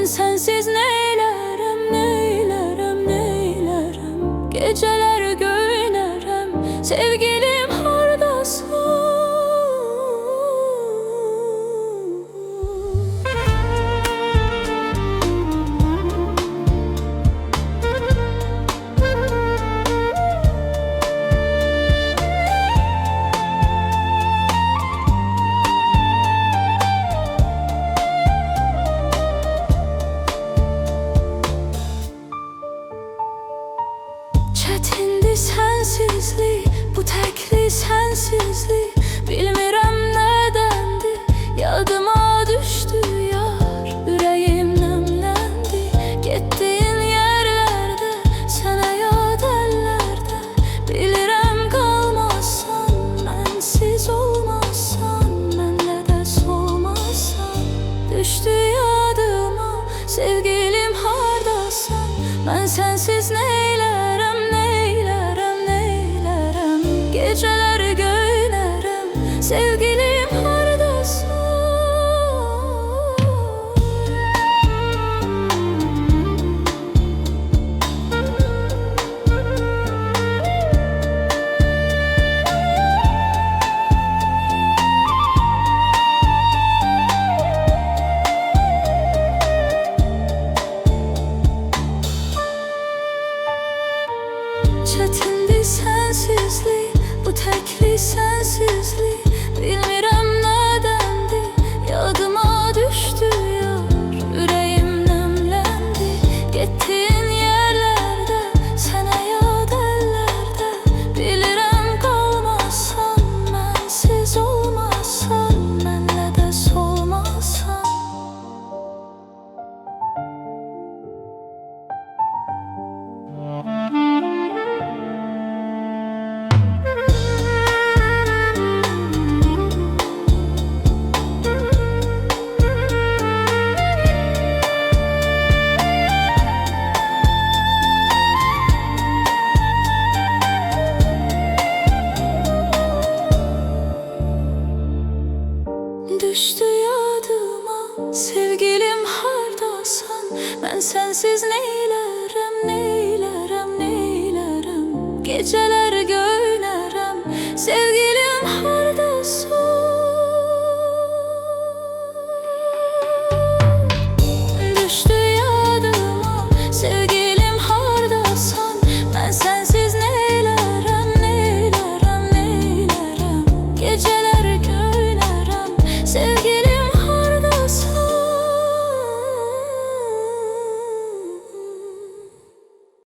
Ben sensiz neylerim, neylerim, neylerim. Geceler göğünerem, sevgilim hardasın. Çetindi sensizlik, bu tekli sensizlik. Bilmirəm nədəndir, yadıma düşdü yar. Ürəyim nəmləndi, getdiyin yerlərdə, sənə yad əllərdə. Bilirəm qalmazsan, mənsiz olmazsan, mənlə də solmazsan. Düşdü yadıma, sevgilim hardasan. Mən sensiz neylərəm, neylərəm, neylərəm. Geceler göğünerem, sevgilim hardasın. Çetindi sensizlik, bu tekli sensizlik. Bilmirəm nədəndir, yadıma düşdü yar. Ürəyim nəmləndi, getdiyin yerlərdə, sənə yad əllərdə. Bilirəm qalmazsan, mənsiz olmazsan, mənlə də solmazsan. Düştü yadıma, sevgilim hardasan. Ben sensiz neylerem, neylerem, neylerem. Geceler